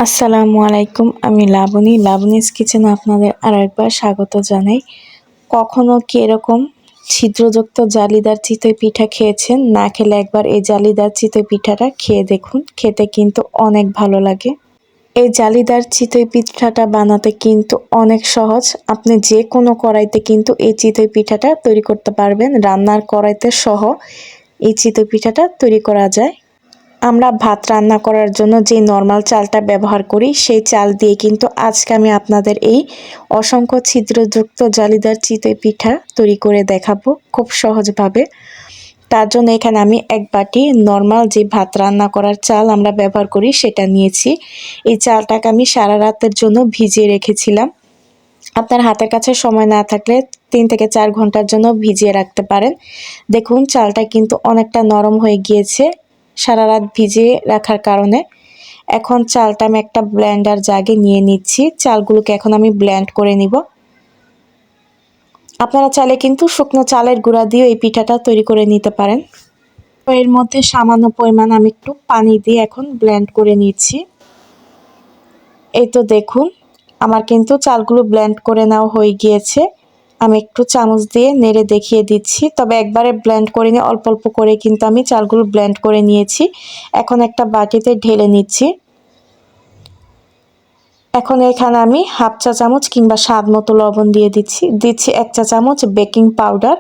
আসসালামু আলাইকুম। আমি লাবণীস কিচেনে আপনাদের আরেকবার স্বাগত জানাই। কখনো কি এরকম ছিদ্রযুক্ত জালিদার চিতই পিঠা খেয়েছেন? না খেলে একবার এই জালিদার চিতই পিঠাটা খেয়ে দেখুন, খেতে কিন্তু অনেক ভালো লাগে। এই জালিদার চিতই পিঠাটা বানাতে কিন্তু অনেক সহজ। আপনি যে কোনো কড়াইতে কিন্তু এই চিতই পিঠাটা তৈরি করতে পারবেন। রান্নার কড়াইতে সহ এই চিতই পিঠাটা তৈরি করা যায়। আমরা ভাত রান্না করার জন্য যে নর্মাল চালটা ব্যবহার করি সেই চাল দিয়ে কিন্তু আজকে আমি আপনাদের এই অসংখ্য ছিদ্রযুক্ত জালিদার চিতই পিঠা তৈরি করে দেখাবো খুব সহজভাবে। তার জন্য এখানে আমি এক বাটি নর্মাল যে ভাত রান্না করার চাল আমরা ব্যবহার করি সেটা নিয়েছি। এই চালটাকে আমি সারা রাতের জন্য ভিজিয়ে রেখেছিলাম। আপনার হাতের কাছে সময় না থাকলে 3 থেকে 4 ঘন্টার জন্য ভিজিয়ে রাখতে পারেন। দেখুন চালটা কিন্তু অনেকটা নরম হয়ে গিয়েছে সারা রাত ভিজিয়ে রাখার কারণে। এখন চালটা আমি একটা ব্লেন্ডার জাগে নিয়ে নিচ্ছি। চালগুলোকে এখন আমি ব্লেন্ড করে নিব। আপনারা চাইলে কিন্তু শুকনো চালের গুঁড়া দিয়ে এই পিঠাটা তৈরি করে নিতে পারেন। এর মধ্যে সামান্য পরিমাণ আমি একটু পানি দিয়ে এখন ব্লেন্ড করে নিচ্ছি। এই তো দেখুন আমার কিন্তু চালগুলো ব্লেন্ড করে নেওয়া হয়ে গিয়েছে। আমি একটু চামচ দিয়ে নেড়ে দেখিয়ে দিচ্ছি, তবে একবারে ব্লেন্ড করে নিয়ে অল্প অল্প করে কিন্তু আমি চালগুলো ব্লেন্ড করে নিয়েছি। এখন একটা বাটিতে ঢেলে নিচ্ছি। এখন এখানে আমি হাফ চা চামচ কিংবা স্বাদ মতো লবণ দিয়ে দিচ্ছি 1 চা চামচ বেকিং পাউডার।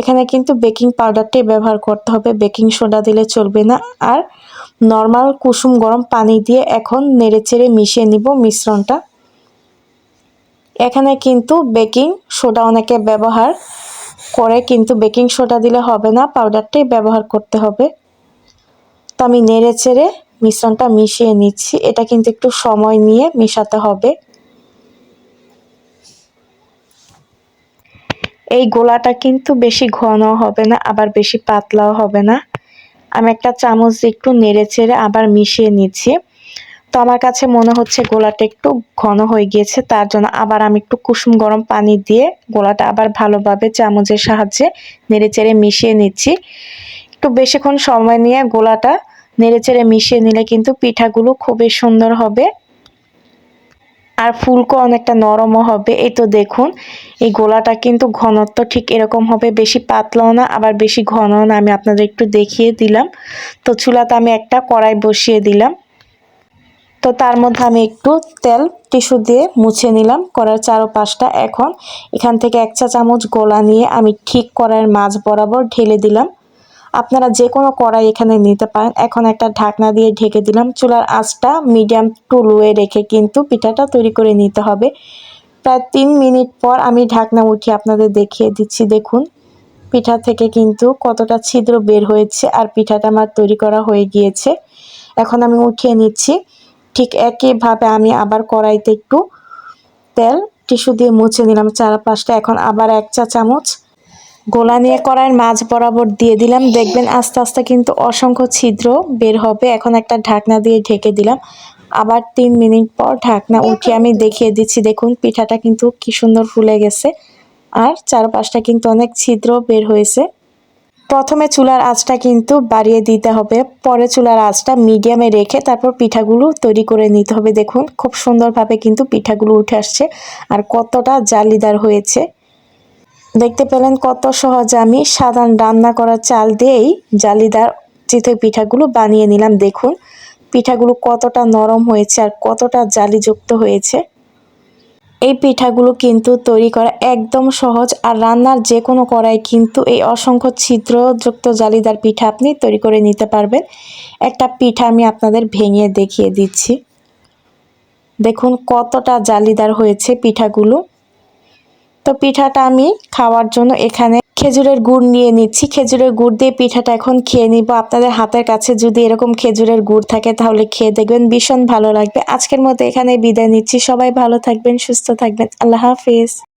এখানে কিন্তু বেকিং পাউডারটাই ব্যবহার করতে হবে, বেকিং সোডা দিলে চলবে না। আর নর্মাল কুসুম গরম পানি দিয়ে এখন নেড়েচেড়ে মিশিয়ে নিব মিশ্রণটা। এখানে কিন্তু বেকিং সোডা অনেকে ব্যবহার করে, কিন্তু বেকিং সোডা দিলে হবে না, পাউডারটাই ব্যবহার করতে হবে। তো আমি নেড়েচেড়ে মিশ্রণটা মিশিয়ে নিচ্ছি। এটা কিন্তু একটু সময় নিয়ে মেশাতে হবে। এই গোলাটা কিন্তু বেশি ঘন হবে না, আবার বেশি পাতলাও হবে না। আমি একটা চামচ দিয়ে একটু নেড়েচেড়ে আবার মিশিয়ে নিচ্ছি। তো আমার কাছে মনে হচ্ছে গোলাটা একটু ঘন হয়ে গিয়েছে, তার জন্য আবার আমি একটু কুসুম গরম পানি দিয়ে গোলাটা আবার ভালোভাবে চামচের সাহায্যে নেড়েচেড়ে মিশিয়ে নিচ্ছি। একটু বেশিক্ষণ সময় নিয়ে গোলাটা নেড়েচেড়ে মিশিয়ে নিলে কিন্তু পিঠাগুলো খুবই সুন্দর হবে আর ফুলকো অনেকটা নরমও হবে। এই তো দেখুন এই গোলাটা কিন্তু ঘনত্ব ঠিক এরকম হবে, বেশি পাতলাও না আবার বেশি ঘনও না। আমি আপনাদের একটু দেখিয়ে দিলাম। তো চুলাতে আমি একটা কড়াই বসিয়ে দিলাম। তো তার মধ্যে আমি একটু তেল টিস্যু দিয়ে মুছে নিলাম কড়াইয়ের চারপাশটা। এখন এখান থেকে 1 চা চামচ গোলা নিয়ে আমি ঠিক কড়াইয়ের মাঝ বরাবর ঢেলে দিলাম। আপনারা যে কোনো কড়াই এখানে নিতে পারেন। এখন একটা ঢাকনা দিয়ে ঢেকে দিলাম। চুলার আঁচটা মিডিয়াম টু লোয়ে রেখে কিন্তু পিঠাটা তৈরি করে নিতে হবে। প্রায় 3 মিনিট পর আমি ঢাকনা উঠিয়ে আপনাদের দেখিয়ে দিচ্ছি। দেখুন পিঠা থেকে কিন্তু কতটা ছিদ্র বের হয়েছে আর পিঠাটা আমার তৈরি করা হয়ে গিয়েছে। এখন আমি উঠিয়ে নিচ্ছি। ঠিক একইভাবে আমি আবার কড়াইতে একটু তেল টিস্যু দিয়ে মুছে নিলাম চারপাশটা। এখন আবার 1 চা চামচ গোলা নিয়ে কড়াইয়ের মাঝ বরাবর দিয়ে দিলাম। দেখবেন আস্তে আস্তে কিন্তু অসংখ্য ছিদ্র বের হবে। এখন একটা ঢাকনা দিয়ে ঢেকে দিলাম। আবার 3 মিনিট পর ঢাকনা উঠিয়ে আমি দেখিয়ে দিচ্ছি। দেখুন পিঠাটা কিন্তু কি সুন্দর ফুলে গেছে আর চারপাশটা কিন্তু অনেক ছিদ্র বের হয়েছে। প্রথমে চুলার আঁচটা কিন্তু বাড়িয়ে দিতে হবে, পরে চুলার আঁচটা মিডিয়ামে রেখে তারপর পিঠাগুলো তৈরি করে নিতে হবে। দেখুন খুব সুন্দরভাবে কিন্তু পিঠাগুলো উঠে আসছে আর কতটা জালিদার হয়েছে। দেখতে পেলেন কত সহজে আমি সাধারণ রান্না করা চাল দিয়েই জালিদার চিতই পিঠাগুলো বানিয়ে নিলাম। দেখুন পিঠাগুলো কতটা নরম হয়েছে আর কতটা জালিযুক্ত হয়েছে। এই পিঠাগুলো কিন্তু তৈরি করা একদম সহজ আর রান্নার যে কোনো কড়াই কিন্তু এই অসংখ্য ছিদ্রযুক্ত জালিদার পিঠা আপনি তৈরি করে নিতে পারবেন। একটা পিঠা আমি আপনাদের ভেঙে দেখিয়ে দিচ্ছি। দেখুন কতটা জালিদার হয়েছে পিঠাগুলো। তো পিঠাটা আমি খাওয়ার জন্য এখানে খেজুরের গুড় নিয়ে নিচ্ছি। খেজুরের গুড় দিয়ে পিঠাটা এখন খেয়ে নিব। আপনাদের হাতের কাছে যদি এরকম খেজুরের গুড় থাকে তাহলে খেয়ে দেখবেন, ভীষণ ভালো লাগবে। আজকের মতো এখানে বিদায় নিচ্ছি। সবাই ভালো থাকবেন, সুস্থ থাকবেন। আল্লাহ হাফেজ।